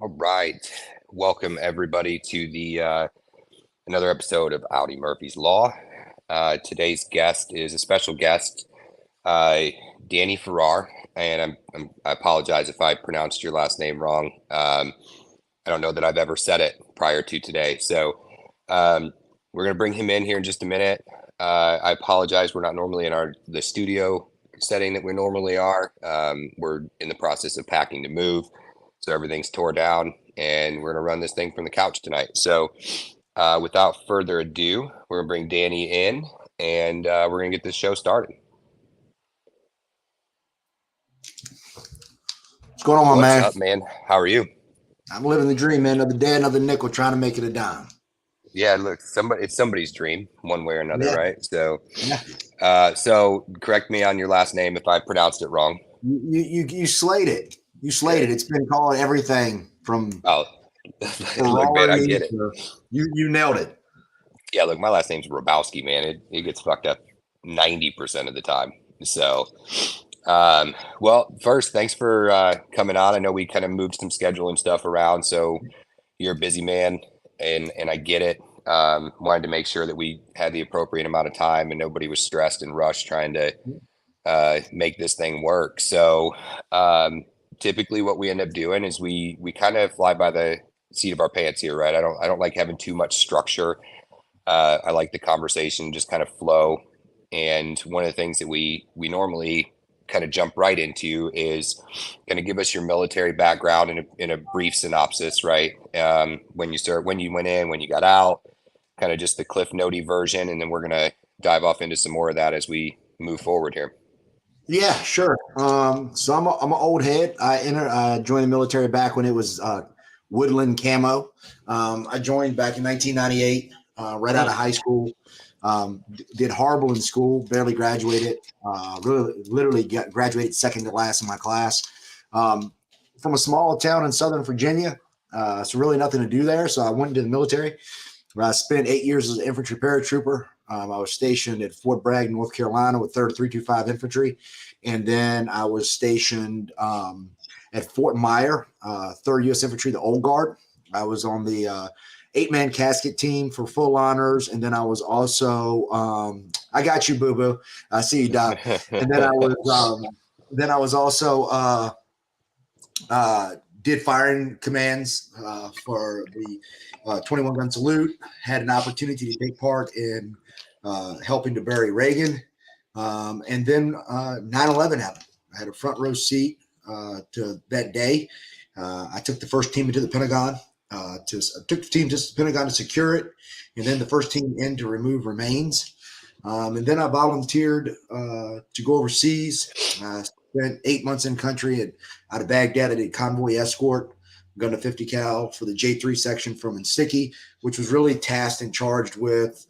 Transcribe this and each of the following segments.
All right. Welcome everybody to the another episode of Audi Murphy's Law. Today's guest is a special guest, uh, Danny Farrar, and I apologize if I pronounced your last name wrong. I don't know that I've ever said it prior to today, so we're gonna bring him in here in just a minute. I apologize. We're not normally in the studio setting that we normally are. We're in the process of packing to move. So everything's tore down, and we're going to run this thing from the couch tonight. So without further ado, we're going to bring Danny in, and we're going to get this show started. What's going on, man? What's up, man? How are you? I'm living the dream, man. Another day, another nickel, trying to make it a dime. Yeah, look, it's somebody's dream, one way or another, Yeah. right? So, Yeah. So correct me on your last name if I pronounced it wrong. You slayed it. You slayed it. It's been called everything from Oh, look, man, I get it. You nailed it. Yeah, look, my last name's Rabowski, man. It gets fucked up 90% of the time. So, well, first, thanks for coming on. I know we kind of moved some scheduling stuff around, so you're a busy man, and I get it. Wanted to make sure that we had the appropriate amount of time and nobody was stressed and rushed trying to make this thing work. So, typically, what we end up doing is we kind of fly by the seat of our pants here, right? I don't like having too much structure. I like the conversation just kind of flow. And one of the things that we normally kind of jump right into is going to give us your military background in a brief synopsis, right? When you went in, when you got out, kind of just the Cliff Notey version, and then we're going to dive off into some more of that as we move forward here. Yeah, sure. So I'm an old head. I joined the military back when it was woodland camo. I joined back in 1998, right out of high school. Did horrible in school, barely graduated. Literally graduated second to last in my class. From a small town in Southern Virginia, so really nothing to do there. So I went into the military. I spent 8 years as an infantry paratrooper. I was stationed at Fort Bragg, North Carolina, with 3rd 325 Infantry, and then I was stationed at Fort Myer, 3rd U.S. Infantry, the Old Guard. I was on the 8-man casket team for full honors, and then I was also I got you, boo boo. I see you, Doc. And then I was also did firing commands for the 21 gun salute. Had an opportunity to take part in helping to bury Reagan, and then 9/11 happened. I had a front row seat to that day. I took the first team into the Pentagon. Took the team to the Pentagon to secure it, and then the first team in to remove remains. And then I volunteered to go overseas. Spent 8 months in country out of Baghdad. I did convoy escort, gun to 50 cal for the J3 section from Insicky, which was really tasked and charged with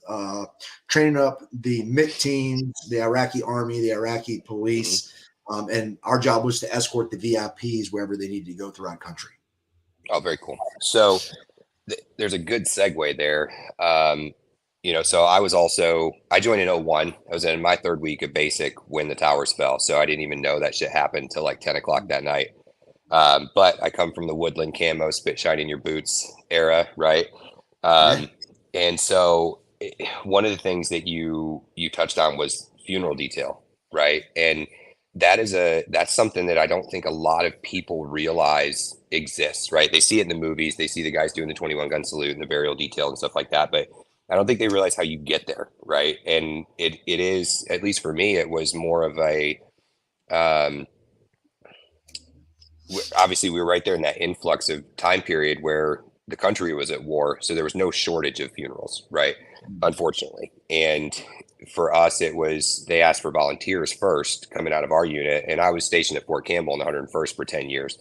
training up the MIT teams, the Iraqi army, the Iraqi police, and our job was to escort the VIPs wherever they needed to go throughout country. Oh, very cool. So there's a good segue there. So I joined in 01. I was in my 3rd week of basic when the towers fell. So I didn't even know that shit happened till like 10 o'clock that night. But I come from the woodland camo, spit shine in your boots era, right? And so one of the things that you touched on was funeral detail, right? And that's something that I don't think a lot of people realize exists, right? They see it in the movies, they see the guys doing the 21 gun salute and the burial detail and stuff like that, but I don't think they realize how you get there, right? And it is, at least for me, it was more of a obviously we were right there in that influx of time period where the country was at war, so there was no shortage of funerals, right? Unfortunately. And for us, it was, they asked for volunteers first coming out of our unit, and I was stationed at Fort Campbell in the 101st for 10 years.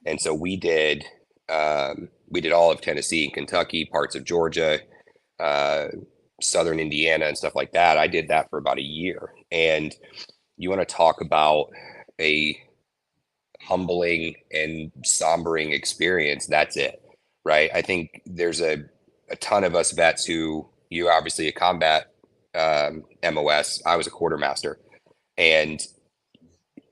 And so we did all of Tennessee and Kentucky, parts of Georgia, Southern Indiana and stuff like that. I did that for about a year. And you want to talk about a humbling and sombering experience, that's it, right? I think there's a ton of us vets who, you obviously a combat MOS, I was a quartermaster, and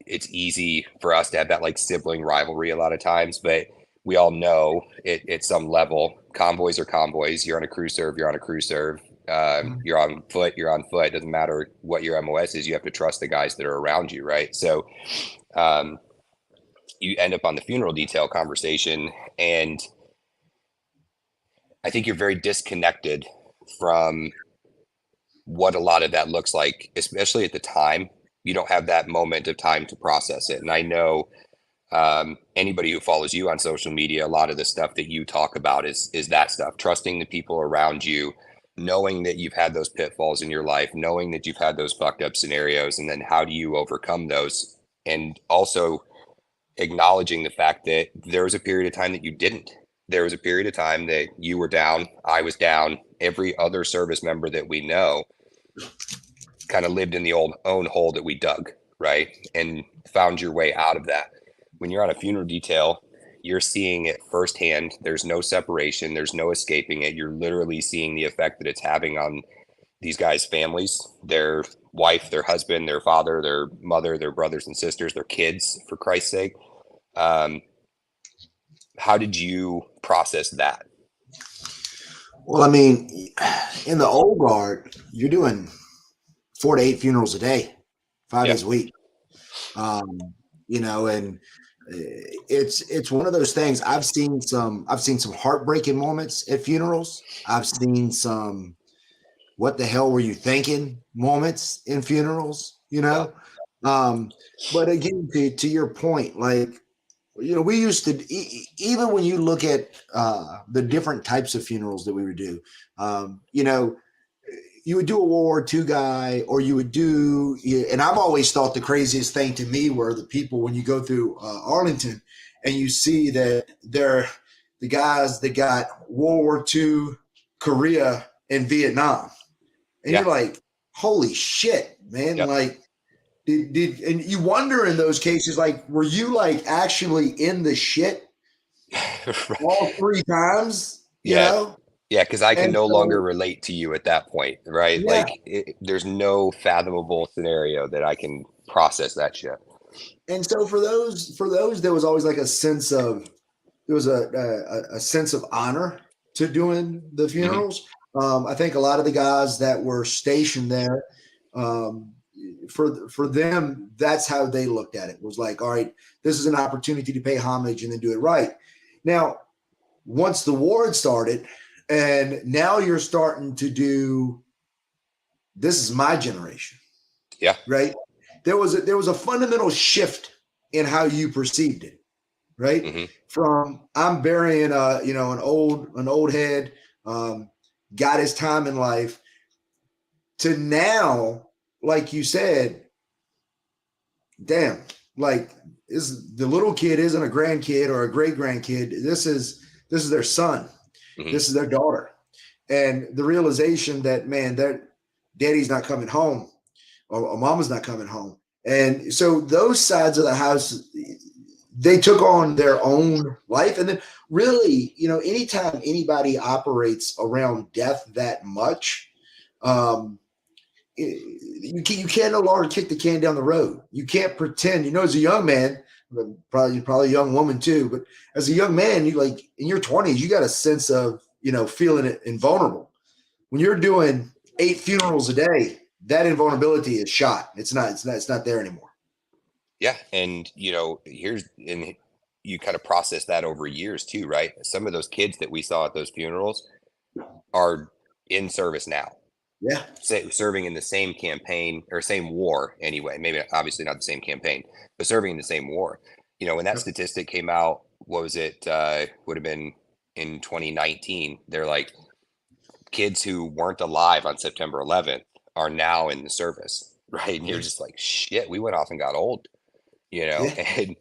it's easy for us to have that like sibling rivalry a lot of times, but we all know it at some level, convoys are convoys. You're on a crew serve, you're on a crew serve. You're on foot, you're on foot. It doesn't matter what your MOS is. You have to trust the guys that are around you, right? So um, you end up on the funeral detail conversation, and I think you're very disconnected from what a lot of that looks like, especially at the time. You don't have that moment of time to process it. And I know anybody who follows you on social media, a lot of the stuff that you talk about is that stuff, trusting the people around you, knowing that you've had those pitfalls in your life, knowing that you've had those fucked up scenarios, and then how do you overcome those? And also acknowledging the fact that there was a period of time that you didn't. There was a period of time that you were down, I was down, every other service member that we know kind of lived in the own hole that we dug, right? And found your way out of that. When you're on a funeral detail, you're seeing it firsthand. There's no separation, there's no escaping it. You're literally seeing the effect that it's having on these guys' families, their wife, their husband, their father, their mother, their brothers and sisters, their kids, for Christ's sake. Um, how did you process that? Well, I mean, in the old guard, you're doing 4 to 8 funerals a day, five Yeah. days a week. Um, and it's one of those things. I've seen some heartbreaking moments at funerals. I've seen some what the hell were you thinking moments in funerals, Yeah. but again, to your point, like, we used to, even when you look at the different types of funerals that we would do, you would do a World War II guy, or you would do, and I've always thought the craziest thing to me were the people when you go through Arlington and you see that they're the guys that got World War II, Korea, and Vietnam. And Yeah. you're like, holy shit, man. Yep. Like, and you wonder in those cases, like, were you like actually in the shit all 3 times, Yeah. Yeah, because I can And no longer so, relate to you at that point, right? yeah. Like, there's no fathomable scenario that I can process that shit. And so for those, there was always like a sense of, there was a sense of honor to doing the Hmm. funerals. I think a lot of the guys that were stationed there, um, for them, that's how they looked at it. Was like, all right, this is an opportunity to pay homage and then do it right. Now, once the war had started, and now you're starting to do, this is my generation, Yeah. right? There was a fundamental shift in how you perceived it, right? Hmm. From, I'm burying an old head, um, got his time in life, to now, like you said, damn, like, the little kid isn't a grandkid or a great grandkid. This is their son. Hmm. This is their daughter. And the realization that, man, that daddy's not coming home, or mama's not coming home. And so those sides of the house, they took on their own life. And then really, anytime anybody operates around death that much, um, you can't no longer kick the can down the road. You can't pretend, as a young man, probably a young woman too, but as a young man, you, like, in your 20s, you got a sense of, feeling it invulnerable. When you're doing 8 funerals a day, that invulnerability is shot. It's not there anymore. Yeah. And, and you kind of process that over years too, right? Some of those kids that we saw at those funerals are in service now, Yeah. serving in the same campaign or same war anyway. Maybe obviously not the same campaign, but serving in the same war. When that Yep. statistic came out, what was it? Would have been in 2019. They're like, kids who weren't alive on September 11th are now in the service, right? And you're Yeah. just like, shit, we went off and got old, Yeah. and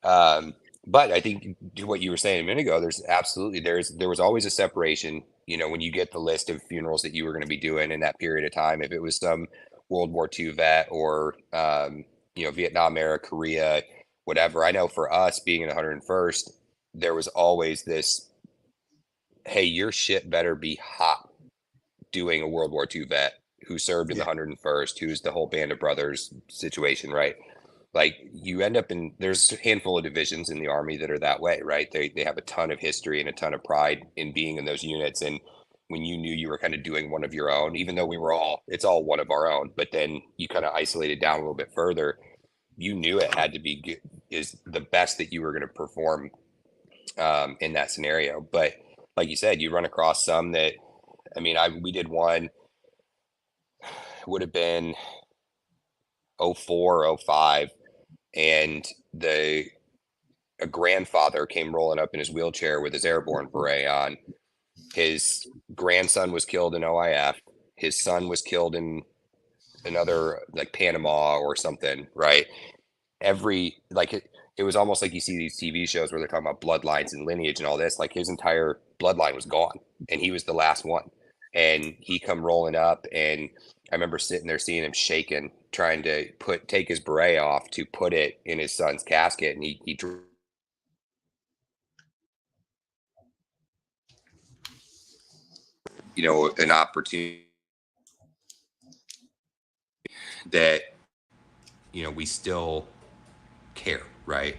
um, but I think to what you were saying a minute ago, there was always a separation. When you get the list of funerals that you were going to be doing in that period of time, if it was some World War II vet or Vietnam era, Korea, whatever. I know for us being in the 101st, there was always this, hey, your shit better be hot doing a World War II vet who served in the Yeah. 101st, who's the whole band of brothers situation, right? like you end up in, there's a handful of divisions in the Army that are that way, right? They have a ton of history and a ton of pride in being in those units. And when you knew you were kind of doing one of your own, even though it's all one of our own, but then you kind of isolated down a little bit further, you knew it had to be good, is the best that you were going to perform in that scenario. But like you said, you run across some that, I mean, we did one, would have been 04, 05, and a grandfather came rolling up in his wheelchair with his airborne beret on. His grandson was killed in OIF. His son was killed in another, like Panama or something, right? It was almost like you see these TV shows where they're talking about bloodlines and lineage and all this. Like his entire bloodline was gone, and he was the last one. And he come rolling up, and I remember sitting there seeing him shaking, trying to take his beret off to put it in his son's casket, and he an opportunity that we still care, right?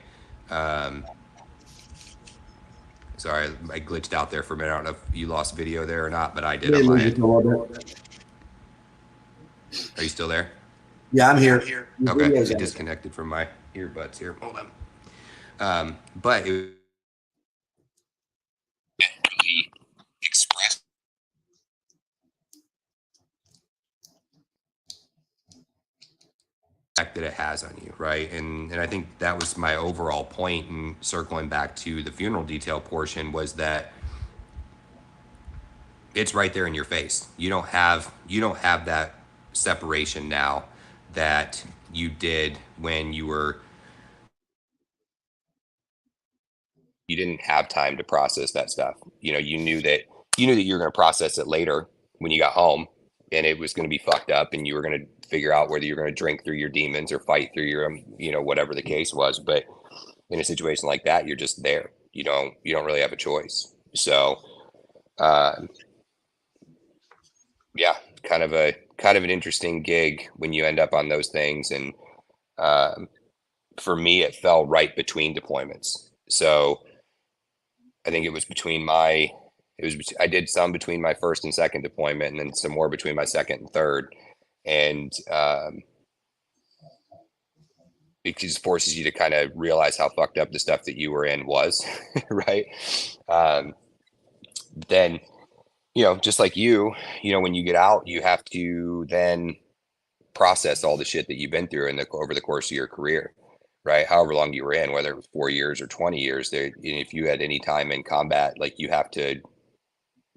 Sorry, I glitched out there for a minute. I don't know if you lost video there or not, but I did on my end. Are you still there? Yeah, I'm here. Okay, it disconnected from my earbuds here. Hold on. But it really expressed that it has on you, right? And I think that was my overall point in circling back to the funeral detail portion, was that it's right there in your face. You don't have that separation now that you did when you didn't have time to process that stuff. You knew that you were going to process it later when you got home, and it was going to be fucked up, and you were going to figure out whether you're going to drink through your demons or fight through your, whatever the case was. But in a situation like that, you're just there. You don't really have a choice. So, yeah, kind of an interesting gig when you end up on those things. And for me, it fell right between deployments. So I think it was I did some between my first and second deployment, and then some more between my second and third. And it just forces you to kind of realize how fucked up the stuff that you were in was, right? Then, just like when you get out, you have to then process all the shit that you've been through over the course of your career, right? However long you were in, whether it was 4 years or 20 years, if you had any time in combat, like you have to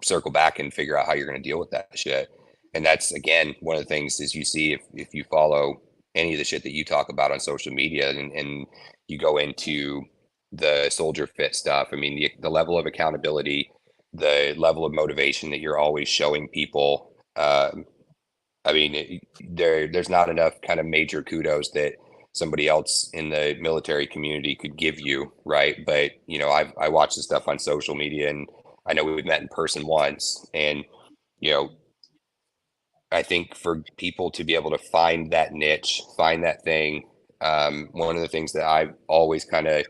circle back and figure out how you're going to deal with that shit. And that's, again, one of the things is you see if you follow any of the shit that you talk about on social media, and you go into the soldier fit stuff. I mean, the level of accountability, the level of motivation that you're always showing people. I mean, there's not enough kind of major kudos that somebody else in the military community could give you, right? But I watch the stuff on social media, and I know we've met in person once, and I think for people to be able to find that niche, find that thing, one of the things that I've always kind of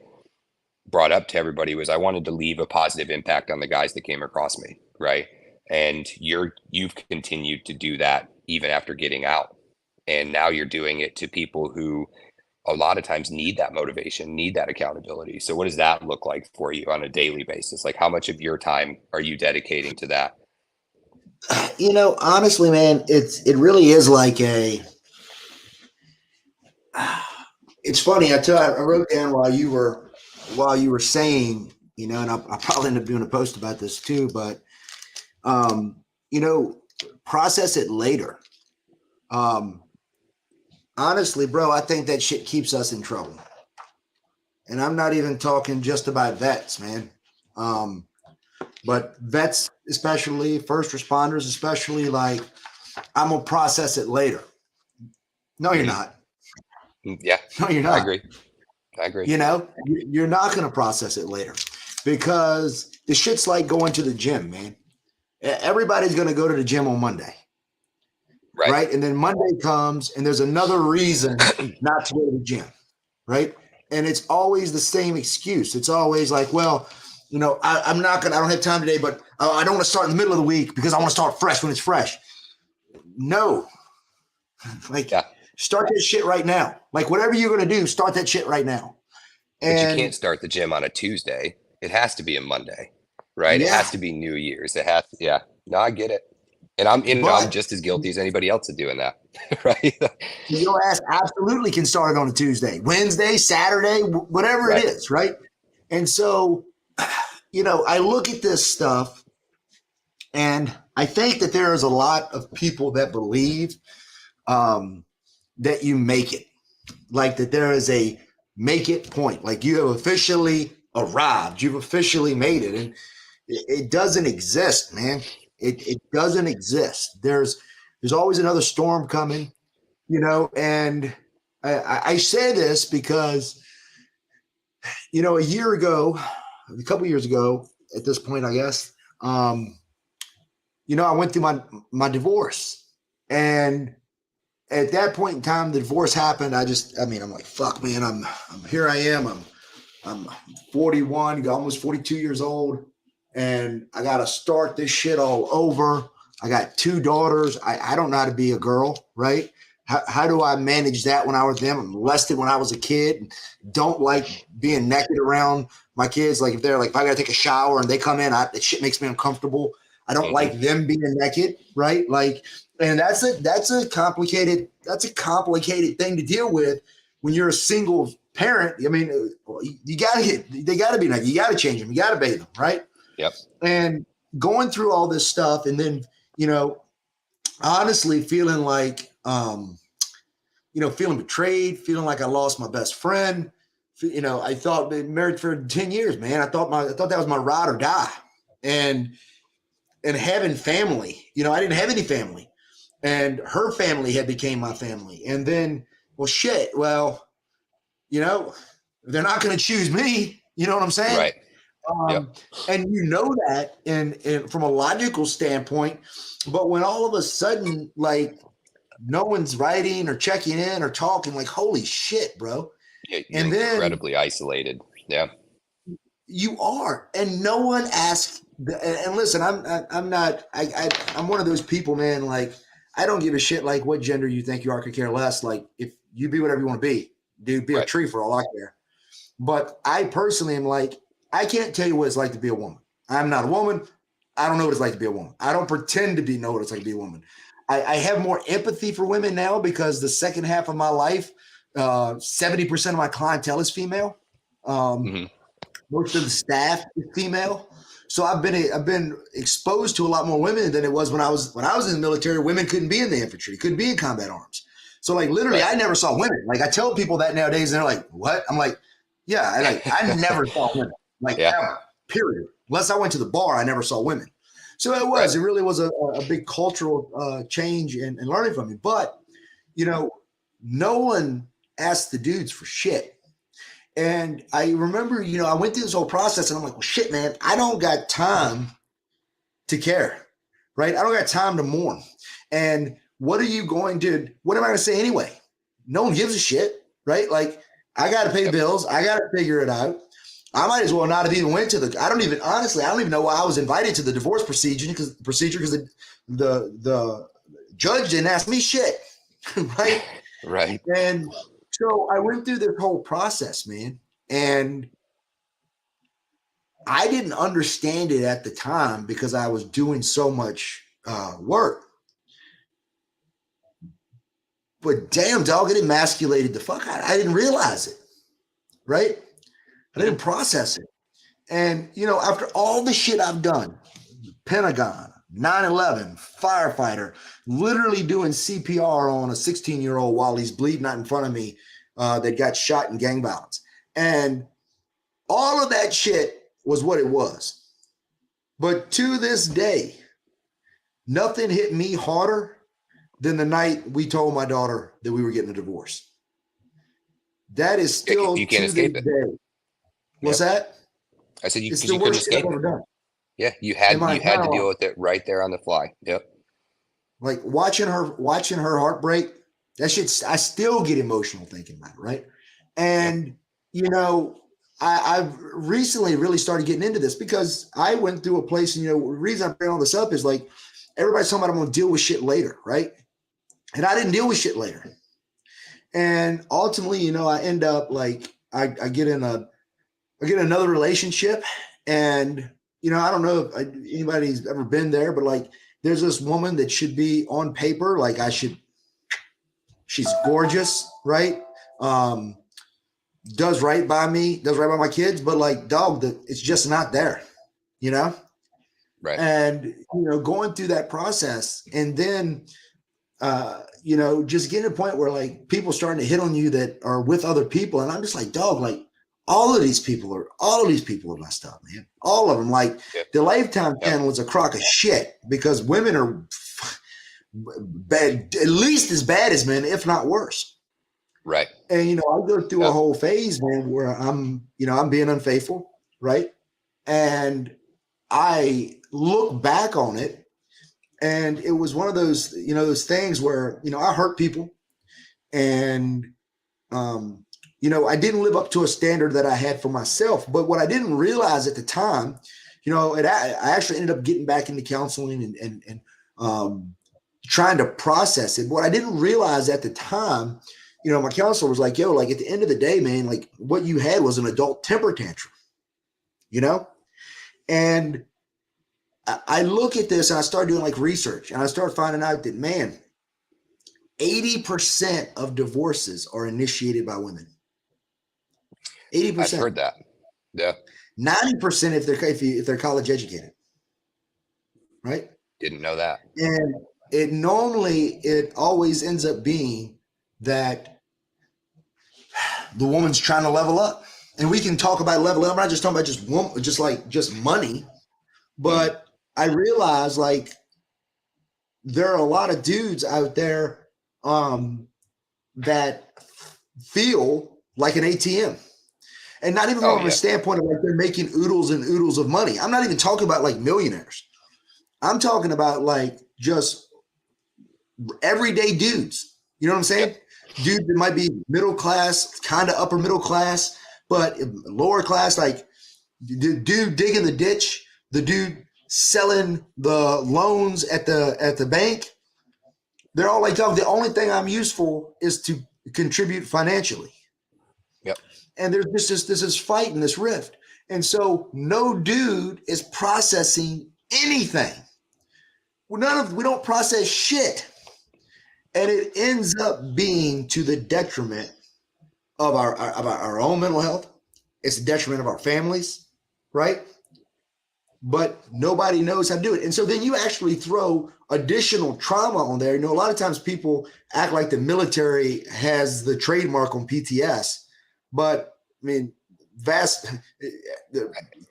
brought up to everybody was I wanted to leave a positive impact on the guys that came across me, right? And you've continued to do that even after getting out, and now you're doing it to people who a lot of times need that motivation, need that accountability. So what does that look like for you on a daily basis? Like, how much of your time are you dedicating to that? Honestly, man, it really is like it's funny. I wrote down while you were saying, and I'll probably end up doing a post about this too, but process it later. Honestly, bro, I think that shit keeps us in trouble. And I'm not even talking just about vets, man. But vets, especially first responders, especially, like, I'm gonna process it later. No, you're not. Yeah, no, you're not. I agree. You're not gonna process it later, because the shit's like going to the gym, man. Everybody's gonna go to the gym on Monday, right? And then Monday comes, and there's another reason not to go to the gym. right? And it's always the same excuse. It's always like, well, I don't have time today, but I don't want to start in the middle of the week because I want to start fresh when it's fresh. No, like Yeah. start that shit right now. Like whatever you're going to do, start that shit right now. But you And can't start the gym on a Tuesday. It has to be a Monday, right? It yeah, has to be New Year's. It has, yeah. No, I get it. And I'm but just as guilty as anybody else at doing that, right? your ass absolutely can start it on a Tuesday, Wednesday, Saturday, whatever it Right. is, right? And so, I look at this stuff and I think that there is a lot of people that believe that you make it, like that there is a make it point, like you have officially arrived, you've officially made it. And it doesn't exist, man. It doesn't exist. There's always another storm coming, and I say this because, a year ago, a couple years ago at this point, I guess, I went through my divorce. And at that point in time, the divorce happened. I'm like, fuck, man, I'm here I am. I'm 41, almost 42 years old, and I got to start this shit all over. I got 2 daughters. I don't know how to be a girl, right? How do I manage that when I was them? I'm molested when I was a kid. Don't like being naked around my kids. Like if I got to take a shower and they come in, that shit makes me uncomfortable. I don't Mm-hmm. like them being naked, right? Like, and that's a complicated thing to deal with when you're a single parent. I mean, they got to be naked. You got to change them. You got to bathe them, right? Yep. And going through all this stuff, and then honestly feeling like feeling betrayed, feeling like I lost my best friend. I thought been married for 10 years, man. I thought that was my ride or die. And having family, I didn't have any family. And her family had became my family. And then, well, shit, they're not going to choose me. You know what I'm saying? Right. Yep. And that and from a logical standpoint, but when all of a sudden, like, no one's writing or checking in or talking, like, holy shit, bro. Yeah, you're And then incredibly isolated. Yeah. you are, and no one asks. And listen, I'm one of those people, man. Like, I don't give a shit like what gender you think you are, could care less. Like, if you be whatever you want to be, dude, be a Right. tree for all I care. But I personally am like, I can't tell you what it's like to be a woman. I'm not a woman. I don't know what it's like to be a woman. I don't pretend to know what it's like to be a woman. I have more empathy for women now because the second half of my life, 70% of my clientele is female. Mm-hmm. Most of the staff is female. So I've been exposed to a lot more women than it was when I was in the military. Women couldn't be in the infantry, couldn't be in combat arms. So like literally, Right. I never saw women. Like I tell people that nowadays, and they're like, "What?" I'm like, "Yeah, I never saw women, like Yeah. ever, period. Unless I went to the bar, I never saw women." So Right. it really was a big cultural change and learning from me. But no one asked the dudes for shit. And I remember, I went through this whole process and I'm like, well, shit, man, I don't got time to care, right? I don't got time to mourn. And what am I going to say anyway? No one gives a shit, right? Like, I got to pay Yep. bills. I got to figure it out. I might as well not have even went to I don't even know why I was invited to the divorce procedure because the judge didn't ask me shit, right? Right. And so I went through this whole process, man, and I didn't understand it at the time because I was doing so much work. But damn, dog, it emasculated the fuck out. I didn't realize it, right? I didn't process it. And, after all the shit I've done, Pentagon, 9/11, firefighter, literally doing CPR on a 16-year-old while he's bleeding out in front of me that got shot in gang violence. And all of that shit was what it was. But to this day, nothing hit me harder than the night we told my daughter that we were getting a divorce. That is still You can't to escape this it. day. What's Yep. that? I said It's because the you couldn't worst shit I've escape it. ever done Yeah. in my You had entire to deal life. with it right there on the fly. Yep. Like watching her heartbreak, that shit, I still get emotional thinking about it, right? Yeah. And, you know, I've recently really started getting into this because I went through a place, and, the reason I bring all this up is like everybody's talking about I'm going to deal with shit later, right? And I didn't deal with shit later. And ultimately, I end up like I get in another relationship, and I don't know if anybody's ever been there, but like there's this woman that should be on paper like she's gorgeous, right? Um, does right by me, does right by my kids, but like dog, it's just not there, you know. Right. And going through that process, and then just getting to a point where like people starting to hit on you that are with other people, and I'm just like, dog, like all of these people are messed up, man. All of them. Like Yep. the Lifetime Yep. channel is a crock of shit because women are bad, at least as bad as men, if not worse. Right. And I go through a Yep. whole phase, man, where I'm being unfaithful, right? And I look back on it, and it was one of those things where I hurt people, and I didn't live up to a standard that I had for myself. But what I didn't realize at the time, I actually ended up getting back into counseling and trying to process it. But what I didn't realize at the time, my counselor was like, yo, like at the end of the day, man, like what you had was an adult temper tantrum, and I look at this and I start doing like research, and I start finding out that, man, 80% of divorces are initiated by women. I've 80%. heard that. Yeah. 90% if they're college educated, right? Didn't know that. And it always ends up being that the woman's trying to level up. And we can talk about level up. I'm not just talking about just money, but I realize like there are a lot of dudes out there that feel like an ATM. And not even from a standpoint of like they're making oodles and oodles of money. I'm not even talking about like millionaires. I'm talking about like just everyday dudes. You know what I'm saying? Yep. Dude that might be middle class, kind of upper middle class, but lower class, like the dude digging the ditch, the dude selling the loans at the bank. They're all like, dog, the only thing I'm useful is to contribute financially. Yep. And there's just this fight and this rift. And so no dude is processing anything. We don't process shit. And it ends up being to the detriment of our own mental health. It's the detriment of our families, right? But nobody knows how to do it. And so then you actually throw additional trauma on there. A lot of times people act like the military has the trademark on PTS, but I mean,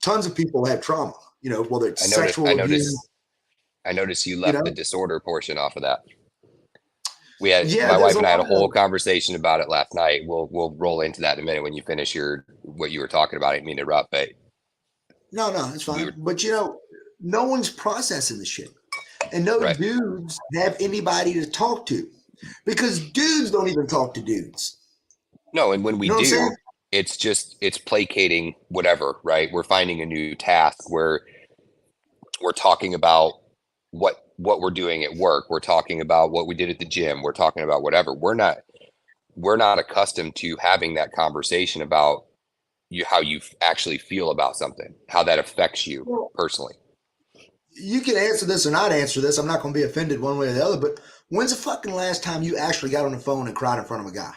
tons of people have trauma, whether it's sexual abuse. I noticed you left the disorder portion off of that. Yeah, my wife and I had a whole conversation about it last night. We'll roll into that in a minute when you finish what you were talking about. I didn't mean to interrupt, but no, it's fine. But no one's processing the shit, and no dudes have anybody to talk to, because dudes don't even talk to dudes. No, and when we do, it's placating whatever, right? We're finding a new task where we're talking about what we're doing at work. We're talking about what we did at the gym. We're talking about whatever. We're not accustomed to having that conversation about how you actually feel about something, how that affects you personally. You can answer this or not answer this. I'm not going to be offended one way or the other, but when's the fucking last time you actually got on the phone and cried in front of a guy?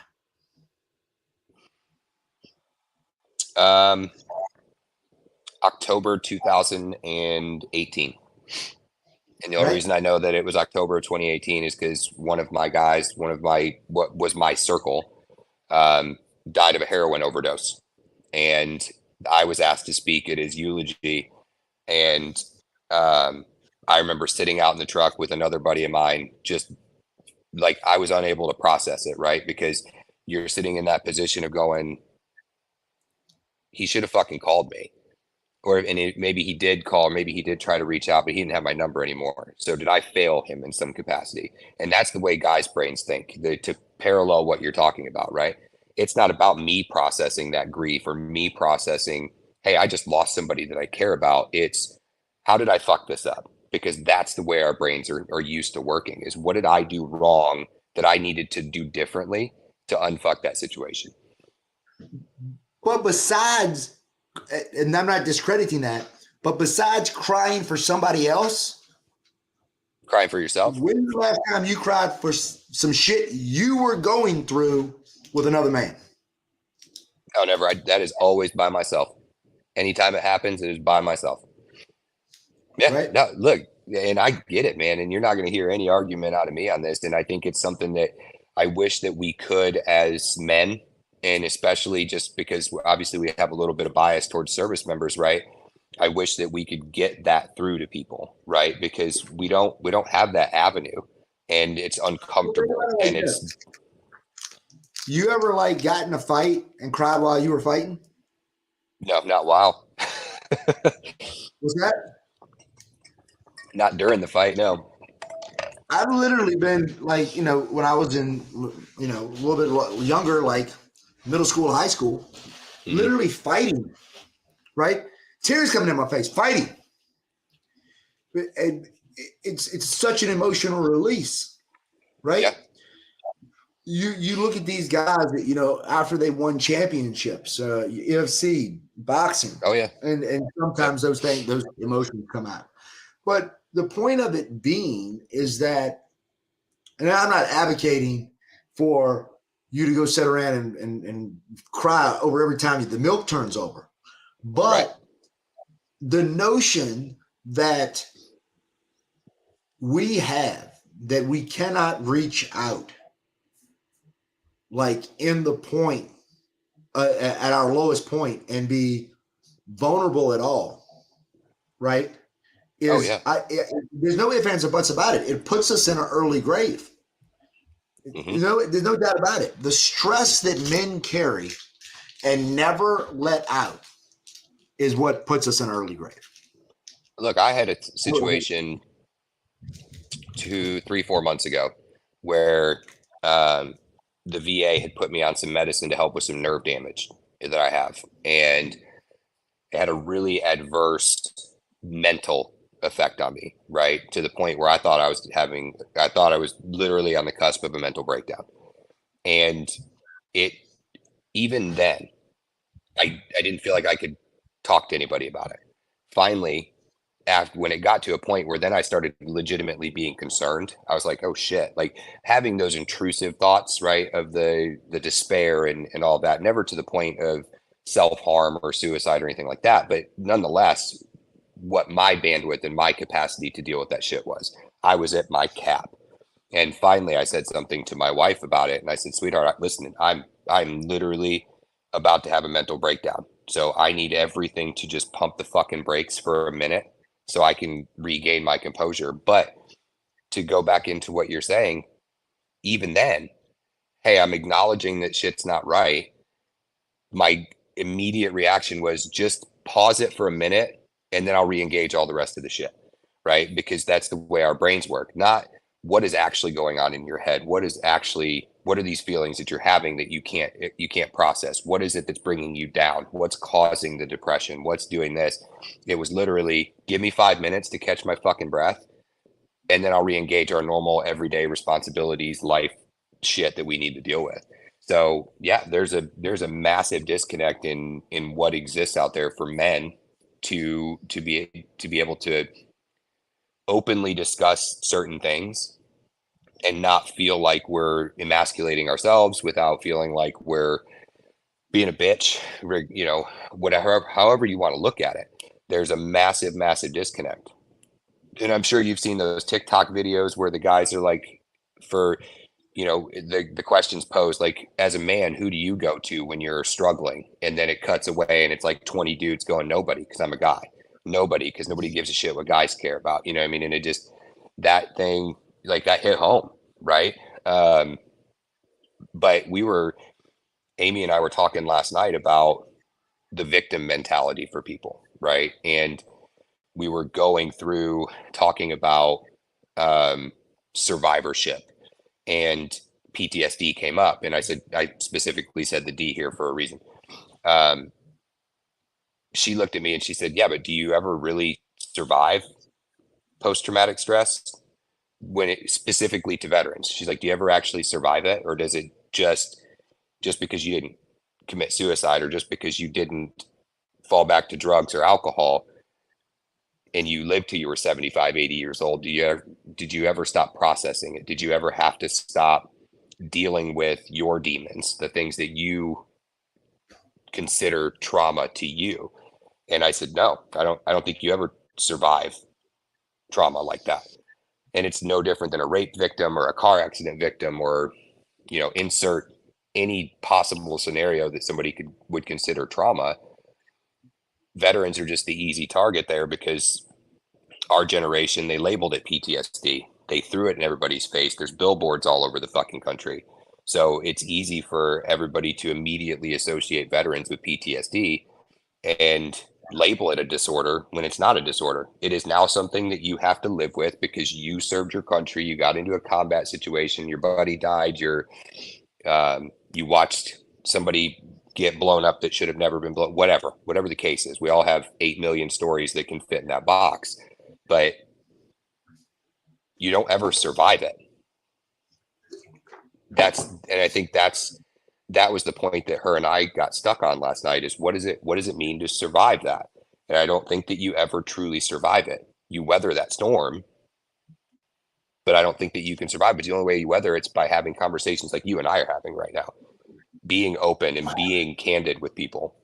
October 2018. And the only reason I know that it was October of 2018 is because what was my circle, died of a heroin overdose. And I was asked to speak at his eulogy. And I remember sitting out in the truck with another buddy of mine, just like I was unable to process it, right? Because you're sitting in that position of going, he should have fucking called me. Maybe he did call, maybe he did try to reach out, but he didn't have my number anymore. So did I fail him in some capacity? And that's the way guys' brains think, to parallel what you're talking about, right? it's not about me processing that grief or me processing, hey, I just lost somebody that I care about. It's how did I fuck this up? Because that's the way our brains are used to working, is what did I do wrong that I needed to do differently to unfuck that situation? But besides, and I'm not discrediting that, but besides crying for somebody else, Crying for yourself? when's the last time you cried for some shit you were going through with another man? No, never. That is always by myself. Anytime it happens, it is by myself. Yeah, Right? no, look, and I get it, man. And you're not going to hear any argument out of me on this. And I think it's something that I wish that we could, as men, and especially just because obviously we have a little bit of bias towards service members, right? I wish that we could get that through to people, right? Because we don't have that avenue, and it's Well, think uncomfortable, about it and like it's this. You ever like got in a fight and cried while you were fighting? no, not wow, Was that? not during the fight, no. I've literally been like, when I was in, a little bit younger, like middle school, high school, Hmm. literally fighting, right? Tears coming in my face, fighting. And it's such an emotional release, right? Yeah. You look at these guys that after they won championships, UFC, boxing, Oh yeah. and Yep. sometimes those emotions come out. But the point of it being is that, and I'm not advocating for you to go sit around and cry over every time the milk turns over, Right. but the notion that we have that we cannot reach out like in the point at our lowest point and be vulnerable at all, right? Oh yeah. There's no ifs, ands, or buts about it. It puts us in an early grave. Hmm. There's no doubt about it. The stress that men carry and never let out is what puts us in an early grave. Look, I had a situation 2, 3, 4 months ago where um, the VA had put me on some medicine to help with some nerve damage that I have, and it had a really adverse mental effect on me, right? To the point where I thought I was literally on the cusp of a mental breakdown. And it, even then, I didn't feel like I could talk to anybody about it. Finally, after when it got to a point where then I started legitimately being concerned, I was like, oh shit, like having those intrusive thoughts, right? Of the despair and all that, never to the point of self-harm or suicide or anything like that. But nonetheless, what my bandwidth and my capacity to deal with that shit was. I was at my cap. And finally I said something to my wife about it. And I said, sweetheart, listen, I'm literally about to have a mental breakdown. So I need everything to just pump the fucking brakes for a minute so I can regain my composure. But to go back into what you're saying, even then, hey, I'm acknowledging that shit's not right. My immediate reaction was just pause it for a minute and then I'll re-engage all the rest of the shit. Right. Because that's the way our brains work. Not what is actually going on in your head. What are these feelings that you're having that you can't process? What is it that's bringing you down? What's causing the depression? What's doing this? It was literally give me 5 minutes to catch my fucking breath and then I'll re-engage our normal everyday responsibilities, life shit that we need to deal with. So yeah, there's a massive disconnect in what exists out there for men to be able to openly discuss certain things and not feel like we're emasculating ourselves without feeling like we're being a bitch, whatever, however you want to look at it. There's a massive, massive disconnect. And I'm sure you've seen those TikTok videos where the guys are like, for the questions posed like, as a man, who do you go to when you're struggling? And then it cuts away and it's like 20 dudes going, nobody, because I'm a guy. Nobody, because nobody gives a shit what guys care about. You know what I mean? And it just, that thing, like that hit home, right? Um, but Amy and I were talking last night about the victim mentality for people, right? And we were going through talking about um, survivorship and PTSD came up, and I specifically said the D here for a reason. Um, she looked at me and she said, "Yeah, but do you ever really survive post-traumatic stress when it specifically to veterans?" She's like, "Do you ever actually survive it, or does it just because you didn't commit suicide, or just because you didn't fall back to drugs or alcohol and you lived till you were 75, 80 years old, did you ever stop processing it? Did you ever have to stop dealing with your demons, the things that you consider trauma to you?" And I said, "No, I don't think you ever survive trauma like that." And it's no different than a rape victim or a car accident victim, or, insert any possible scenario that somebody would consider trauma. Veterans are just the easy target there because our generation, they labeled it PTSD. They threw it in everybody's face. There's billboards all over the fucking country. So it's easy for everybody to immediately associate veterans with PTSD and label it a disorder when it's not a disorder. It is now something that you have to live with because you served your country. You got into a combat situation. Your buddy died. You watched somebody get blown up that should have never been blown. Whatever the case is, we all have 8 million stories that can fit in that box, but you don't ever survive it. And I think that was the point that her and I got stuck on last night, is what does it mean to survive that? And I don't think that you ever truly survive it. You weather that storm, but I don't think that you can survive. But the only way you weather it's by having conversations like you and I are having right now, being open and being candid with people.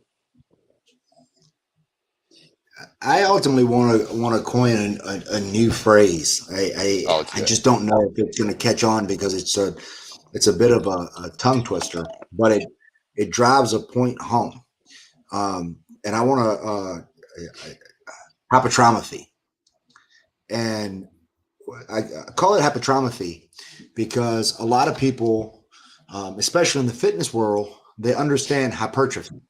I ultimately want to coin a new phrase. I just don't know if it's going to catch on because it's a bit of a tongue twister, but it drives a point home. And I want to hypertrophy, and I call it hypertrophy because a lot of people, especially in the fitness world, they understand hypertrophy.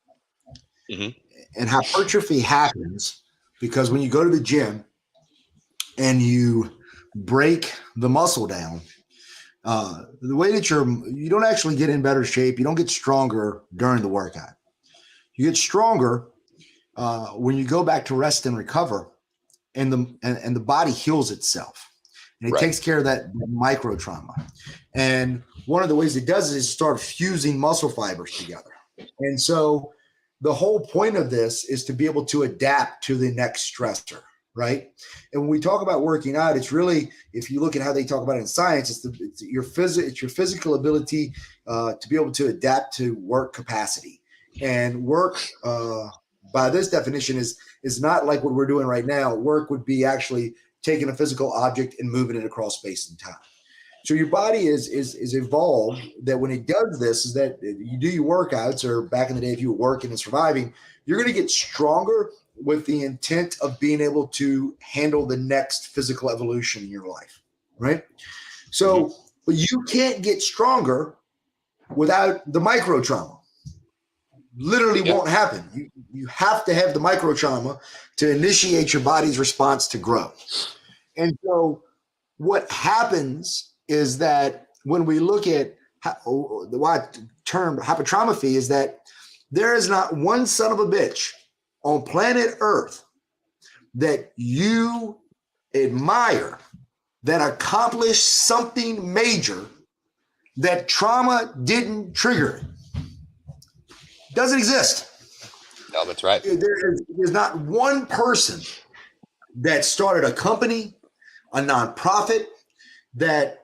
Mm-hmm. And hypertrophy happens because when you go to the gym and you break the muscle down, the way that you don't actually get in better shape, you don't get stronger during the workout. You get stronger when you go back to rest and recover, and the body heals itself, and it takes care of that micro trauma. And one of the ways it does it is start fusing muscle fibers together. And so the whole point of this is to be able to adapt to the next stressor, right? And when we talk about working out, it's really, if you look at how they talk about it in science, it's your physical ability to be able to adapt to work capacity. And work, by this definition, is not like what we're doing right now. Work would be actually taking a physical object and moving it across space and time. So your body is evolved that when it does this, is that you do your workouts, or back in the day, if you were working and surviving, you're going to get stronger with the intent of being able to handle the next physical evolution in your life, right? So, but you can't get stronger without the micro trauma. Literally won't happen. You have to have the micro trauma to initiate your body's response to grow. And so what happens is that when we look at the term hypertrophy, is that there is not one son of a bitch on planet Earth that you admire that accomplished something major that trauma didn't trigger it. Doesn't exist. No, that's right. There's not one person that started a company, a nonprofit, that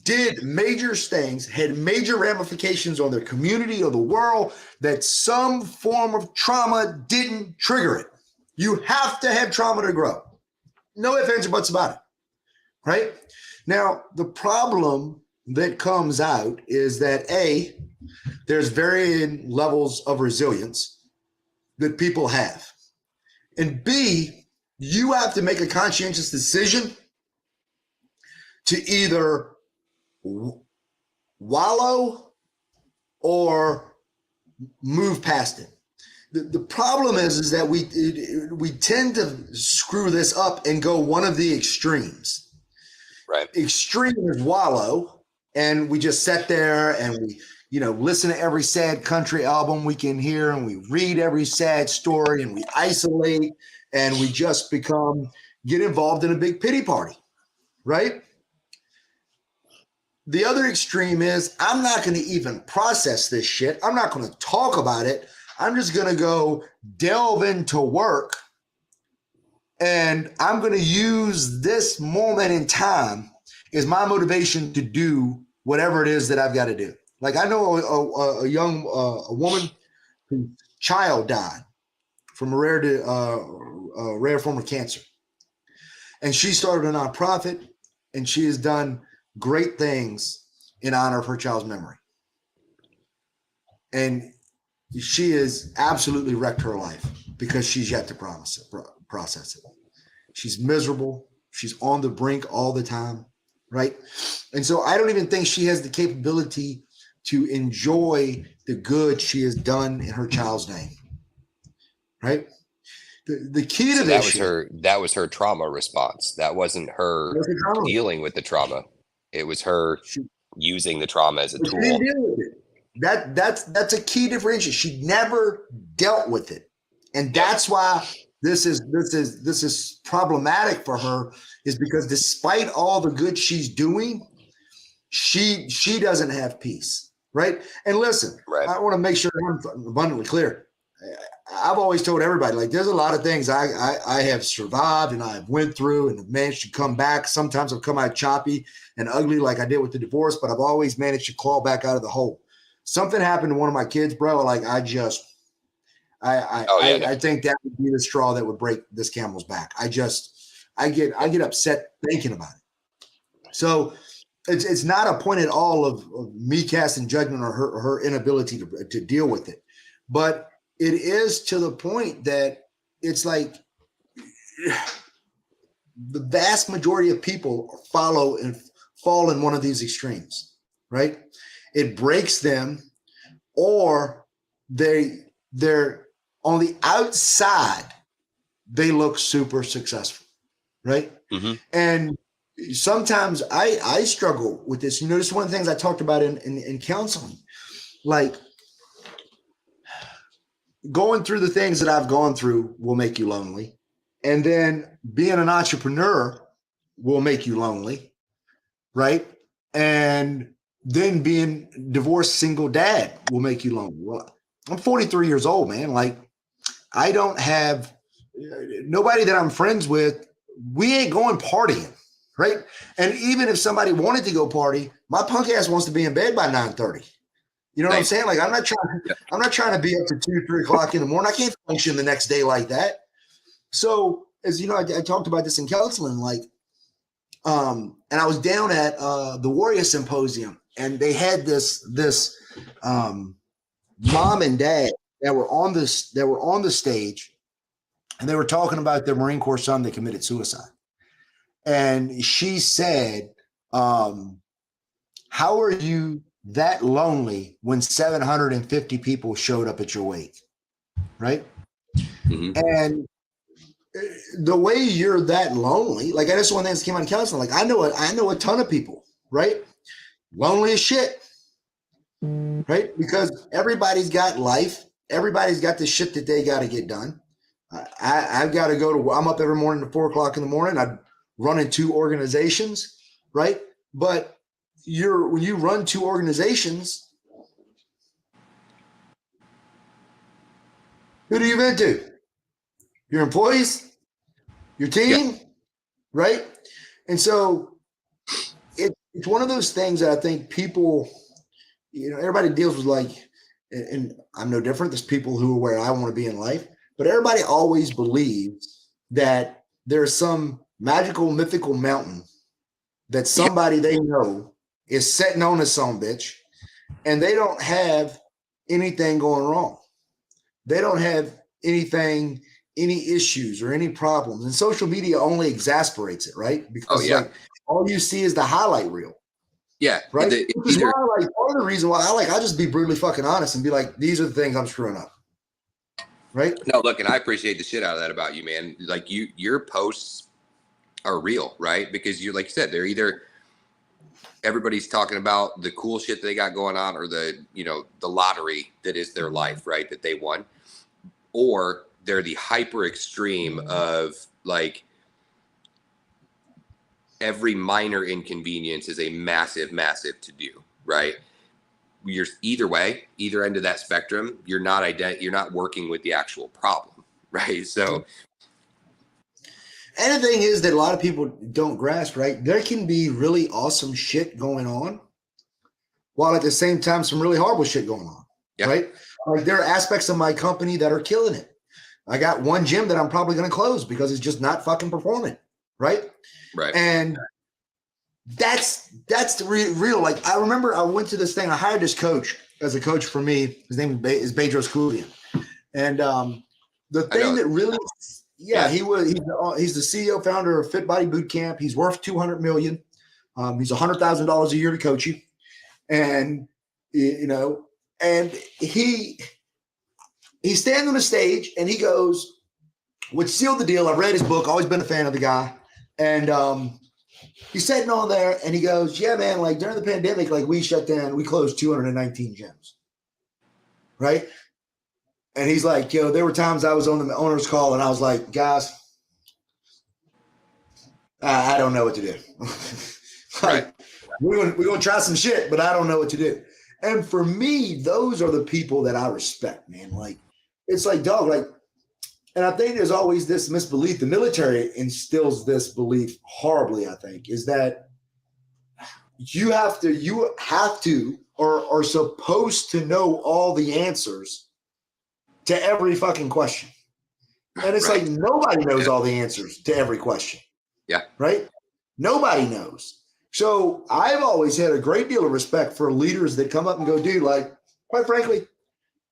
did major things, had major ramifications on their community or the world, that some form of trauma didn't trigger it. You have to have trauma to grow. No ifs, ands, or buts about it, right? Now, the problem that comes out is that there's varying levels of resilience that people have. And B, you have to make a conscientious decision to either wallow or move past it. The problem is that we tend to screw this up and go one of the extremes. Right. Extreme is wallow, And we just sat there and we, listen to every sad country album we can hear, and we read every sad story, and we isolate, and we just get involved in a big pity party, right? The other extreme is I'm not going to even process this shit. I'm not going to talk about it. I'm just going to go delve into work, and I'm going to use this moment in time as my motivation to do whatever it is that I've got to do. Like I know a woman whose child died from a rare form of cancer, and she started a nonprofit, and she has done great things in honor of her child's memory. And she has absolutely wrecked her life because she's yet to process it. She's miserable. She's on the brink all the time, right? And so I don't even think she has the capability to enjoy the good she has done in her child's name, right? The key to this that was her trauma response. That wasn't her dealing with the trauma. It was her using the trauma as a tool. She didn't deal with it. That's a key differentiation. She never dealt with it, and that's why this is problematic for her. Is because despite all the good she's doing, she doesn't have peace, right? And listen, right. I want to make sure I'm abundantly clear. I've always told everybody, like, there's a lot of things I have survived and I've went through and have managed to come back. Sometimes I've come out choppy and ugly like I did with the divorce, but I've always managed to claw back out of the hole. Something happened to one of my kids, bro. Like I think that would be the straw that would break this camel's back. I get upset thinking about it. So it's not a point at all of me casting judgment or her inability to deal with it. But it is to the point that it's like the vast majority of people follow and fall in one of these extremes, right? It breaks them, or they're on the outside, they look super successful, right? Mm-hmm. And sometimes I struggle with this. This is one of the things I talked about in counseling, like going through the things that I've gone through will make you lonely. And then being an entrepreneur will make you lonely, right? And then being divorced single dad will make you lonely. Well, I'm 43 years old, man. Like I don't have nobody that I'm friends with. We ain't going partying, right? And even if somebody wanted to go party, my punk ass wants to be in bed by 9:30. You know what I'm saying? Like I'm not trying to be up to 2, 3 o'clock in the morning. I can't function the next day like that. So as you know, I talked about this in counseling, like, and I was down at the Warrior Symposium, and they had this mom and dad that were on the stage, and they were talking about their Marine Corps son that committed suicide. And she said, how are you that lonely when 750 people showed up at your wake, right? Mm-hmm. And the way you're that lonely, like that's one thing that came out of counseling. Like I know a ton of people, right? Lonely as shit, right? Because everybody's got life. Everybody's got the shit that they got to get done. I've got to I'm up every morning at 4 o'clock in the morning. I run in 2 organizations, right? But when you run 2 organizations, who do you vent to? Your employees, your team, right? And so it's one of those things that I think people, everybody deals with, like, and I'm no different. There's people who are where I want to be in life, but everybody always believes that there's some magical, mythical mountain that somebody they know is sitting on a son of a bitch, and they don't have anything going wrong. They don't have any issues or any problems. And social media only exasperates it, right? Because like all you see is the highlight reel. Yeah. Right. Which is why, like, part of the reason why I'll just be brutally fucking honest and be like, these are the things I'm screwing up. Right. No, look, and I appreciate the shit out of that about you, man. Like your posts are real, right? Because like you said, they're either everybody's talking about the cool shit they got going on, or the, the lottery that is their life, right? That they won. Or they're the hyper extreme of like every minor inconvenience is a massive, massive to do, right? You're either way, either end of that spectrum, you're not working with the actual problem, right? So, and the thing is that a lot of people don't grasp, right? There can be really awesome shit going on, while at the same time some really horrible shit going on, yeah. Right? Like there are aspects of my company that are killing it. I got one gym that I'm probably going to close because it's just not fucking performing, right? Right. And that's the real. Like I remember I went to this thing. I hired this coach as a coach for me. His name is Bedros Koulian, and the thing that really, he's the CEO founder of Fit Body Boot Camp. He's worth $200 million. He's $100,000 a year to coach you, and and he stands on the stage and he goes, "What sealed the deal?" I've read his book. Always been a fan of the guy, and he's sitting on there and he goes, "Yeah, man, like during the pandemic, like we shut down, we closed 219 gyms. Right?" And he's like, there were times I was on the owner's call and I was like, "Guys, I don't know what to do." Like, we're going to try some shit, but I don't know what to do. And for me, those are the people that I respect, man. Like, it's like, dog, like, and I think there's always this misbelief. The military instills this belief horribly, I think, is that you have to, or are supposed to know all the answers to every fucking question. And it's like, nobody knows all the answers to every question. Yeah. Right? Nobody knows. So I've always had a great deal of respect for leaders that come up and go, "Dude, like, quite frankly,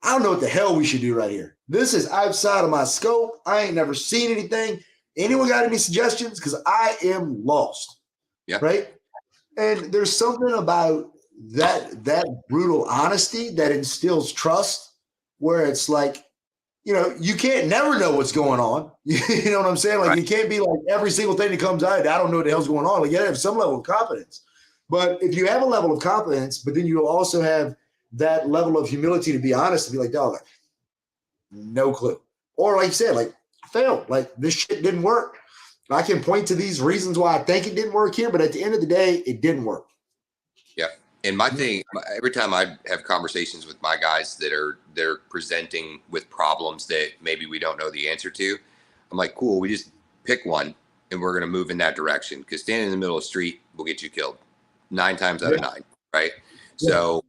I don't know what the hell we should do right here. This is outside of my scope. I ain't never seen anything. Anyone got any suggestions? Because I am lost." Yeah. Right? And there's something about that brutal honesty that instills trust, where it's like, you can't never know what's going on. You know what I'm saying? Like, you can't be like every single thing that comes out, I don't know what the hell's going on. Like, you gotta have some level of confidence. But if you have a level of confidence, but then you also have that level of humility to be honest, to be like, "Dog, no clue." Or like you said, like, failed. Like, this shit didn't work. I can point to these reasons why I think it didn't work here, but at the end of the day, it didn't work. Yeah. And my thing, every time I have conversations with my guys they're presenting with problems that maybe we don't know the answer to, I'm like, cool, we just pick one and we're going to move in that direction, because standing in the middle of the street will get you killed 9 times out of 9. Right. Yeah. So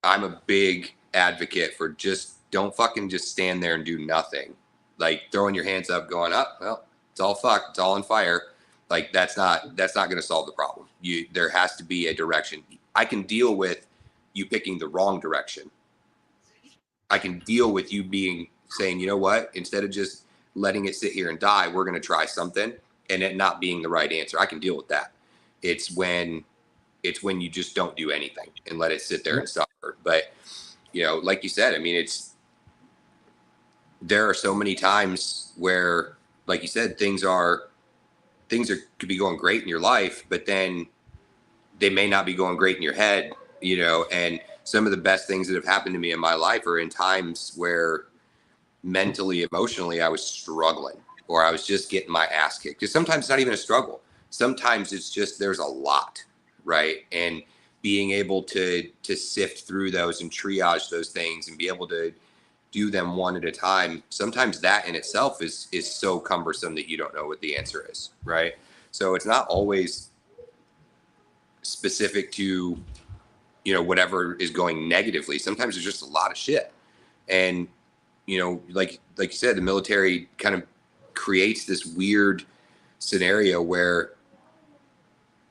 I'm a big advocate for just don't fucking just stand there and do nothing. Like throwing your hands up going up, well, it's all fucked, it's all on fire. Like that's not going to solve the problem. There has to be a direction. I can deal with you picking the wrong direction. I can deal with you saying, "You know what, instead of just letting it sit here and die, we're going to try something," and it not being the right answer. I can deal with that. It's when you just don't do anything and let it sit there and suffer. But, like you said, I mean, there are so many times where, like you said, things could be going great in your life, but then they may not be going great in your head, and some of the best things that have happened to me in my life are in times where mentally, emotionally, I was struggling, or I was just getting my ass kicked. Because sometimes it's not even a struggle. Sometimes it's just, there's a lot, right? And being able to sift through those and triage those things and be able to do them one at a time. Sometimes that in itself is so cumbersome that you don't know what the answer is, right? So it's not always specific to whatever is going negatively. Sometimes there's just a lot of shit, and like you said, the military kind of creates this weird scenario where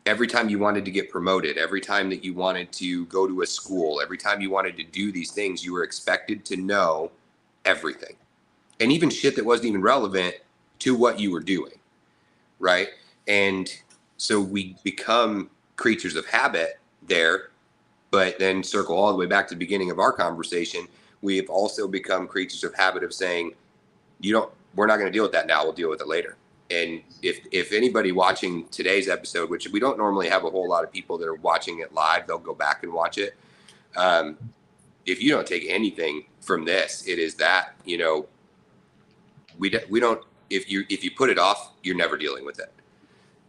every time you wanted to get promoted, every time that you wanted to go to a school, every time you wanted to do these things, you were expected to know everything, and even shit that wasn't even relevant to what you were doing, right? And so we become creatures of habit there, but then circle all the way back to the beginning of our conversation. We have also become creatures of habit of saying, we're not going to deal with that now, we'll deal with it later. And if anybody watching today's episode, which we don't normally have a whole lot of people that are watching it live, they'll go back and watch it. If you don't take anything from this, it is that, you know, we don't, if you put it off, you're never dealing with it.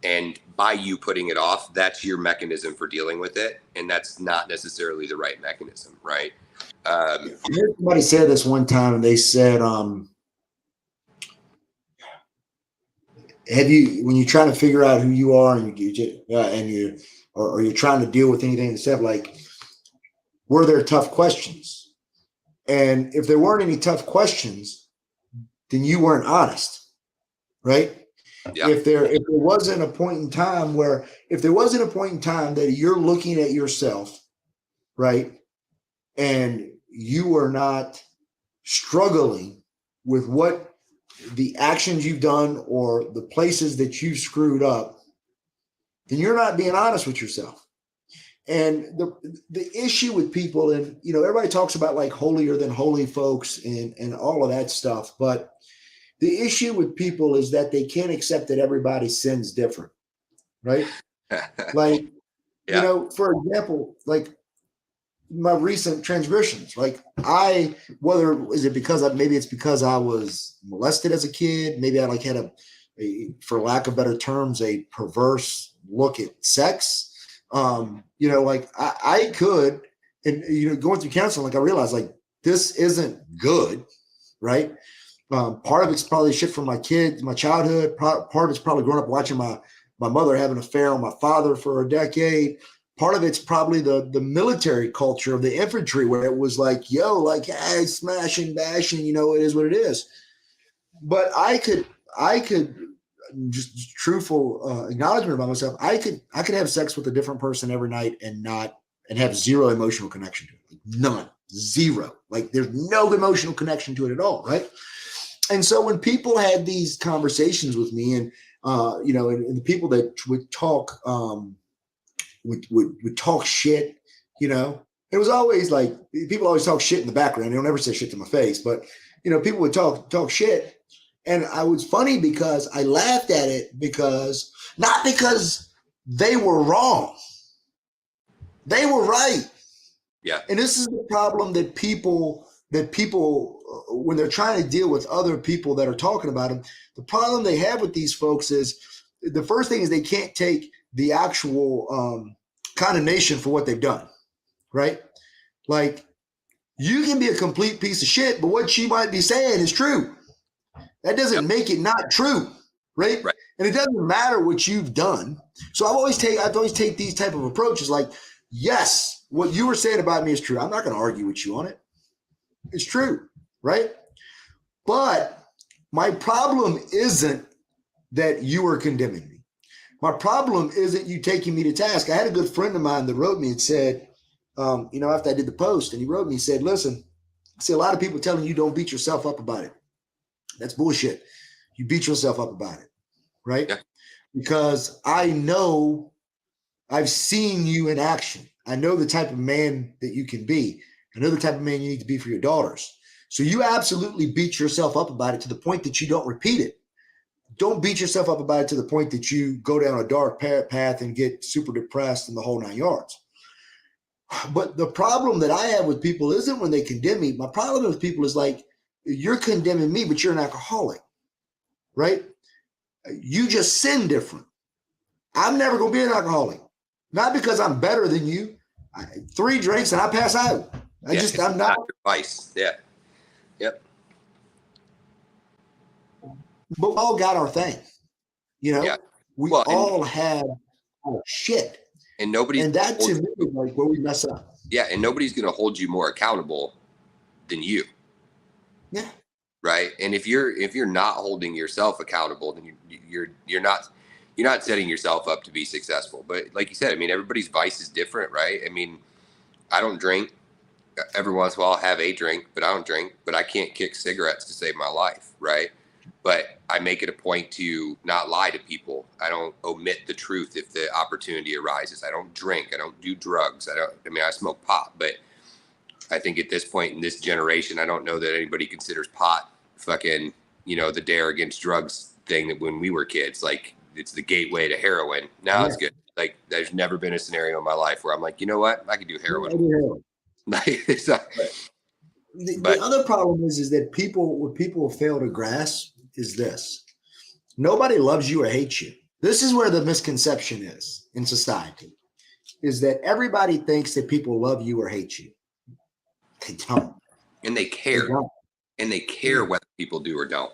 And by you putting it off, that's your mechanism for dealing with it. And that's not necessarily the right mechanism, right? Somebody said this one time, and they said, have you, when you're trying to figure out who you are and or you're trying to deal with anything except like, were there tough questions? And if there weren't any tough questions, then you weren't honest, right? Yeah. If there wasn't a point in time that you're looking at yourself, right, and you are not struggling with what the actions you've done or the places that you've screwed up, then you're not being honest with yourself. And the issue with people, and you know, everybody talks about like holier than holy folks and all of that stuff, but the issue with people is that they can't accept that everybody sins different, right? Like, yeah. You know, for example, like my recent transgressions, like maybe it's because I was molested as a kid, maybe I like had for lack of better terms, a perverse look at sex. You know, like I could, and you know, going through counseling, like I realized like this isn't good, right? Part of it's probably shit from my kids, my childhood. Part of it's probably growing up watching my mother have an affair on my father for a decade. Part of it's probably the military culture of the infantry, where it was like, yo, like, hey, smashing, bashing, you know, it is what it is. But I could just truthful acknowledgement about myself. I could have sex with a different person every night and have zero emotional connection to it, like none, zero. Like there's no emotional connection to it at all, right? And so when people had these conversations with me, and you know, and the people that would talk would talk shit, you know, it was always like people always talk shit in the background. They don't ever say shit to my face, but you know, people would talk shit, and I was funny because I laughed at it not because they were wrong, they were right. Yeah. And this is the problem that people when they're trying to deal with other people that are talking about them, the problem they have with these folks is the first thing is they can't take the actual condemnation for what they've done, right? Like you can be a complete piece of shit, but what she might be saying is true. That doesn't make it not true, right? And it doesn't matter what you've done. So I've always take these type of approaches like, yes, what you were saying about me is true. I'm not going to argue with you on it. It's true, right? But my problem isn't that you are condemning me. My problem isn't you taking me to task. I had a good friend of mine that wrote me and said, you know, after I did the post, and he wrote me, he said, listen, I see a lot of people telling you don't beat yourself up about it. That's bullshit. You beat yourself up about it, right? Yeah. Because I know I've seen you in action. I know the type of man that you can be. I know the type of man you need to be for your daughters. So you absolutely beat yourself up about it to the point that you don't repeat it. Don't beat yourself up about it to the point that you go down a dark path and get super depressed in the whole 9 yards. But the problem that I have with people isn't when they condemn me. My problem with people is like, you're condemning me, but you're an alcoholic, right? You just sin different. I'm never going to be an alcoholic. Not because I'm better than you. 3 drinks and I pass out. I'm not. Vice. Yeah. Yep. But we all got our thing. You know, we all have our shit. And that to me is like where we mess up. Yeah. And nobody's going to hold you more accountable than you. Yeah. Right. And if you're not holding yourself accountable, then you're not setting yourself up to be successful. But like you said, I mean, everybody's vice is different, right? I mean, I don't drink. Every once in a while I'll have a drink, but I don't drink. But I can't kick cigarettes to save my life, right? But I make it a point to not lie to people. I don't omit the truth if the opportunity arises. I don't drink. I don't do drugs. I smoke pot, but I think at this point in this generation, I don't know that anybody considers pot fucking, you know, the dare against drugs thing that when we were kids, like it's the gateway to heroin. Now it's Yeah. good. Like there's never been a scenario in my life where I'm like, you know what, I could do Yeah, I heroin. do heroin. Like, it's not, The but other problem is that what people fail to grasp is this: nobody loves you or hates you. This is where the misconception is in society: is that everybody thinks that people love you or hate you. They don't. and they They care, don't. and they care whether people do or don't.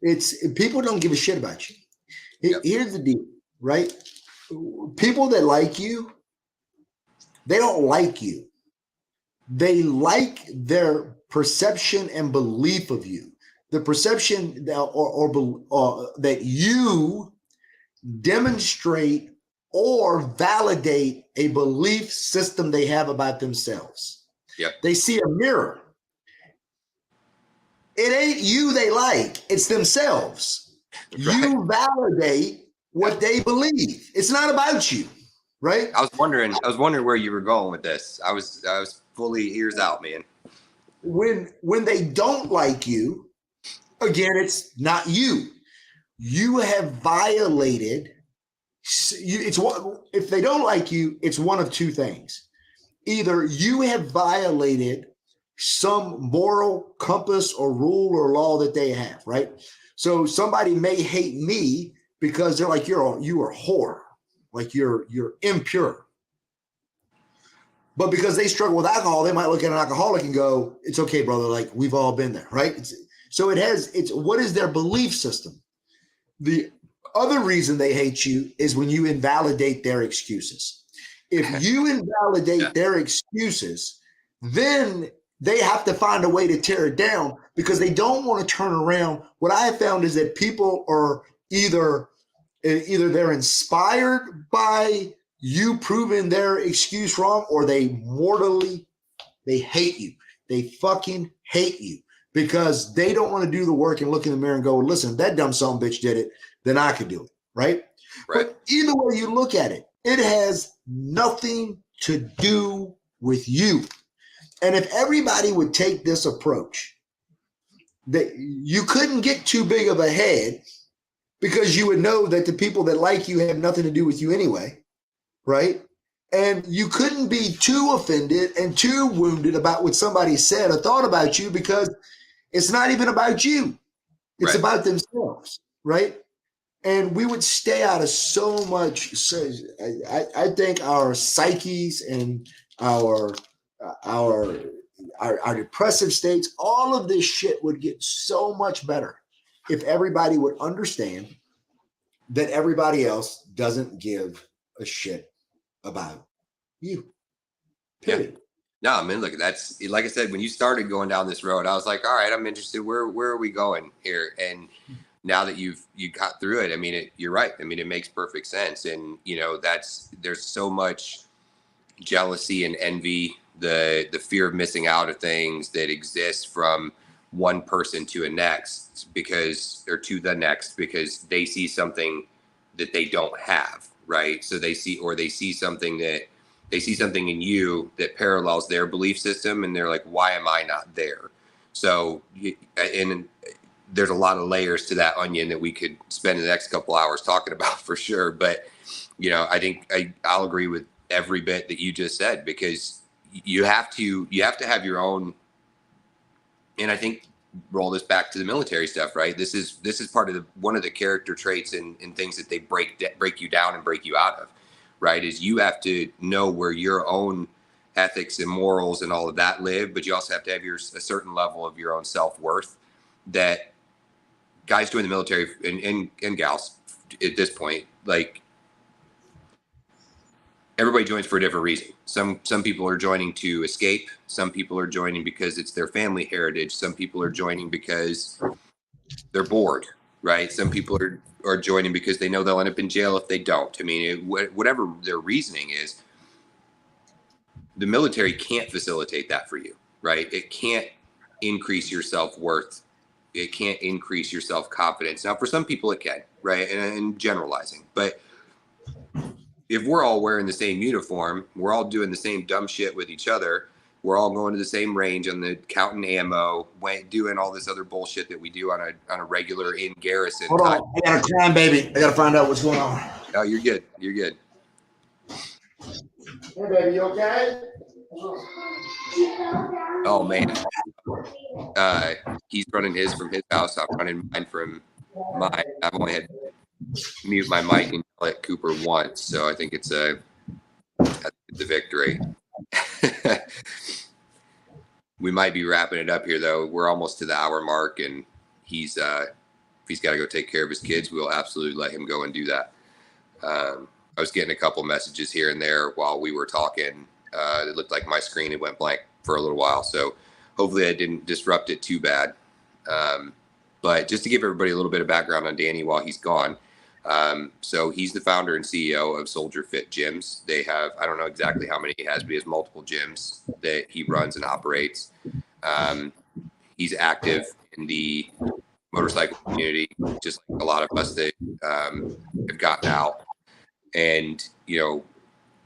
It's people don't give a shit about you. Yep. Here's the deal, right? People that like you, they don't like you. They like their perception and belief of you. The perception that, that you demonstrate or validate a belief system they have about themselves. Yep. They see a mirror. It ain't you they like, it's themselves. Right. You validate what they believe. It's not about you, right? I was wondering where you were going with this. I was fully ears out, man. When they don't like you, again, it's not you. You have violated. It's what if they don't like you? It's one of two things: either you have violated some moral compass or rule or law that they have, right? So somebody may hate me because they're like, you are a whore, like you're impure. But because they struggle with alcohol, they might look at an alcoholic and go, it's okay, brother. Like we've all been there, right? So it's what is their belief system? The other reason they hate you is when you invalidate their excuses. If you invalidate their excuses, then they have to find a way to tear it down because they don't want to turn around. What I have found is that people are either they're inspired by you proving their excuse wrong, or they hate you. They fucking hate you because they don't want to do the work and look in the mirror and go, listen, if that dumb son bitch did it, then I could do it, right? But either way you look at it, it has nothing to do with you. And if everybody would take this approach, that you couldn't get too big of a head because you would know that the people that like you have nothing to do with you anyway, right? And you couldn't be too offended and too wounded about what somebody said or thought about you because it's not even about you. It's about themselves, right? And we would stay out of so much. So I think our psyches and our depressive states, all of this shit would get so much better if everybody would understand that everybody else doesn't give a shit about you. Period. Yeah. No, I mean, look, that's like I said, when you started going down this road, I was like, all right, I'm interested. Where are we going here? And now that you got through it, I mean, you're right. I mean, it makes perfect sense. And there's so much jealousy and envy, the fear of missing out of things that exists from one person to the next because they see something that they don't have, right? So they see something in you that parallels their belief system, and they're like, why am I not there? So, and there's a lot of layers to that onion that we could spend the next couple hours talking about for sure. But, I think I'll agree with every bit that you just said, because you have to have your own. And I think roll this back to the military stuff, right? This is part of one of the character traits and things that they break you down and break you out of, right? Is you have to know where your own ethics and morals and all of that live, but you also have to have a certain level of your own self-worth that guys join the military and gals at this point, like everybody joins for a different reason. Some people are joining to escape. Some people are joining because it's their family heritage. Some people are joining because they're bored, right? Some people are joining because they know they'll end up in jail if they don't. I mean, whatever their reasoning is, the military can't facilitate that for you, right? It can't increase your self-worth. It can't increase your self-confidence. Now, for some people it can, right? And generalizing, but if we're all wearing the same uniform, we're all doing the same dumb shit with each other, We're all going to the same range on the counting ammo, doing all this other bullshit that we do on a regular in garrison Hold time. on, I got a crying baby. I got to find out what's going on. Oh, you're good. You're good. Hey, baby, you okay? Oh man, he's running his from his house. I'm running mine from mine. I've only had to mute my mic and let Cooper once, so I think it's the victory. We might be wrapping it up here, though. We're almost to the hour mark, and he's if he's got to go take care of his kids, we'll absolutely let him go and do that. I was getting a couple messages here and there while we were talking. It looked like my screen had went blank for a little while, so hopefully I didn't disrupt it too bad. But just to give everybody a little bit of background on Danny while he's gone. So he's the founder and CEO of Soldier Fit Gyms. They have, I don't know exactly how many he has, but he has multiple gyms that he runs and operates. He's active in the motorcycle community, just like a lot of us that have gotten out. And, you know,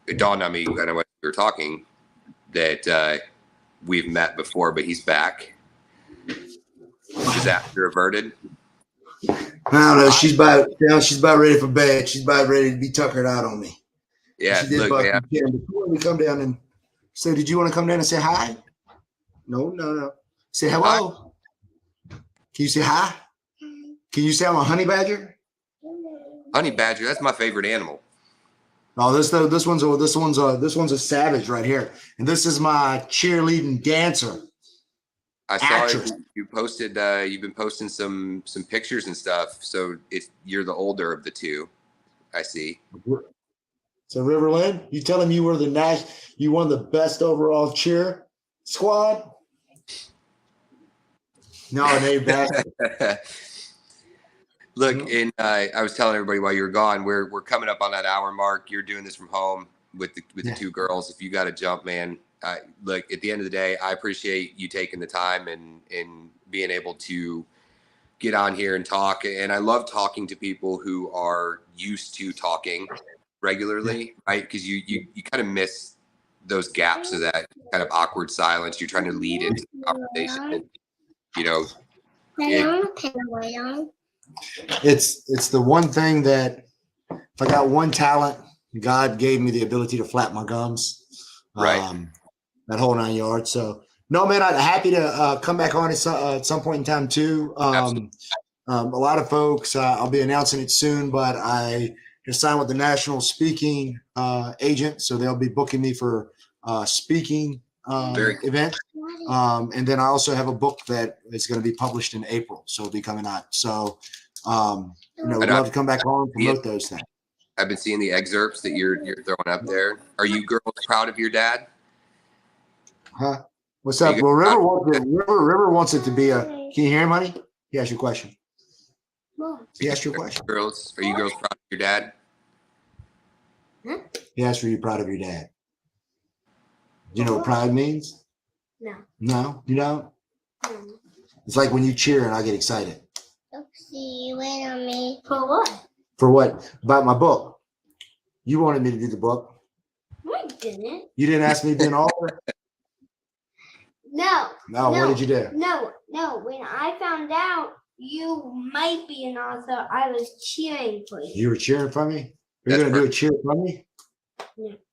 it dawned on me when we were talking that we've met before, but he's back. Disaster averted. I don't know. She's about ready for bed. She's about ready to be tuckered out on me. Yeah, she did look, man. Before we come down and say, did you want to come down and say hi? No. Say hello. Hi. Can you say hi? Can you say I'm a honey badger? Honey badger, that's my favorite animal. No, this one's a savage right here, and this is my cheerleading dancer. I saw you posted. You've been posting some pictures and stuff. So you're the older of the two. I see. So Riverland, you tell him you were you won the best overall cheer squad. No, they best. Look, and I was telling everybody while you were gone, we're coming up on that hour mark. You're doing this from home with the two girls. If you got to jump, man. Look, at the end of the day, I appreciate you taking the time and being able to get on here and talk. And I love talking to people who are used to talking regularly, right? Because you kind of miss those gaps of that kind of awkward silence. You're trying to lead into the conversation. And, you know, it's the one thing that if I got one talent, God gave me the ability to flap my gums. Right. That whole 9 yards. So no, man, I'm happy to come back on at some point in time too. A lot of folks, I'll be announcing it soon, but I just signed with the national speaking agent, so they'll be booking me for speaking events. And then I also have a book that is going to be published in April, so it'll be coming out. So, we'd love to come back on and promote those things. I've been seeing the excerpts that you're throwing up there. Are you girls proud of your dad? Huh? What's up? Well, River wants it to be a. Can you hear him, honey? He asked you a question. He asked you a question. Girls, are you girls proud of your dad? He asked, "Are you proud of your dad?" Do you know what pride means? No. No, you don't. It's like when you cheer and I get excited. Oopsie, wait on me. For what? For what? About my book. You wanted me to do the book. I didn't. You didn't ask me to be an author? No. No, what did you do? No. When I found out you might be an author, I was cheering for you. You were cheering for me? Are you going to do a cheer for me?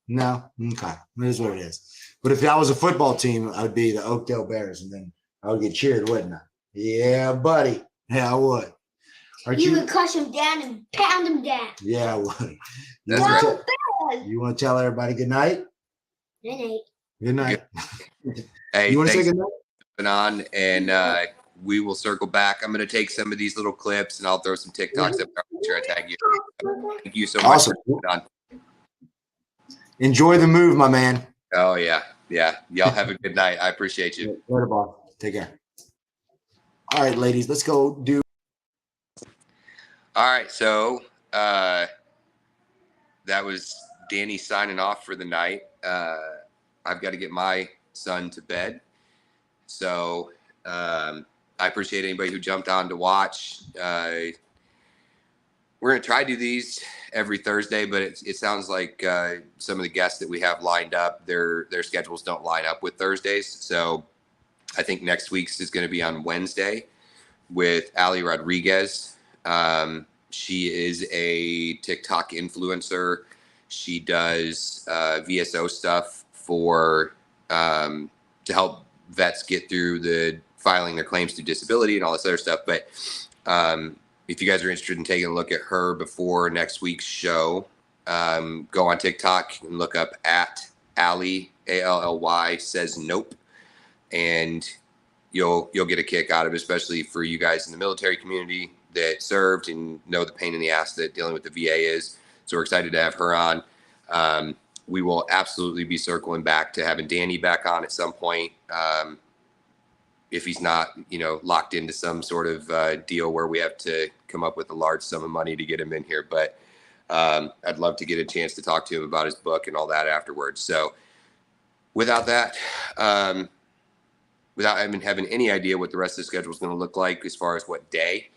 No? Okay. It is what it is. But if I was a football team, I would be the Oakdale Bears, and then I would get cheered, wouldn't I? Yeah, buddy. Yeah, I would. You would crush him down and pound him down. Yeah, I would. That's right. You want to tell everybody good night? Good night. Good night. Hey, you want to say good night? On, and we will circle back. I'm going to take some of these little clips, and I'll throw some TikToks up. I'll make sure I tag you. Thank you so much. Awesome. Enjoy the move, my man. Oh, yeah. Y'all have a good night. I appreciate you. Later, Bob. Take care. All right, ladies, let's go do. All right, so that was Danny signing off for the night. I've got to get my son to bed. So I appreciate anybody who jumped on to watch. We're going to try to do these every Thursday, but it sounds like some of the guests that we have lined up, their schedules don't line up with Thursdays. So I think next week's is going to be on Wednesday with Ali Rodriguez. She is a TikTok influencer. She does VSO stuff for to help vets get through the filing their claims through disability and all this other stuff. But if you guys are interested in taking a look at her before next week's show, go on TikTok and look up at Ally, ALLY says nope, and you'll get a kick out of it, especially for you guys in the military community that served and know the pain in the ass that dealing with the VA is. So we're excited to have her on. We will absolutely be circling back to having Danny back on at some point. If he's not, locked into some sort of deal where we have to come up with a large sum of money to get him in here. But I'd love to get a chance to talk to him about his book and all that afterwards. So without that, without having any idea what the rest of the schedule is going to look like as far as what day,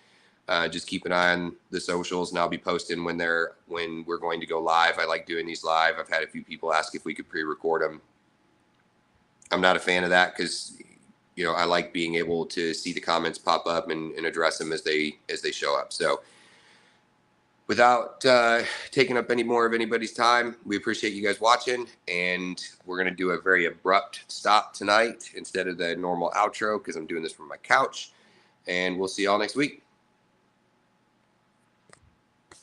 just keep an eye on the socials, and I'll be posting when we're going to go live. I like doing these live. I've had a few people ask if we could pre-record them. I'm not a fan of that because I like being able to see the comments pop up and address them as they show up. So without taking up any more of anybody's time, we appreciate you guys watching, and we're going to do a very abrupt stop tonight instead of the normal outro because I'm doing this from my couch, and we'll see y'all next week.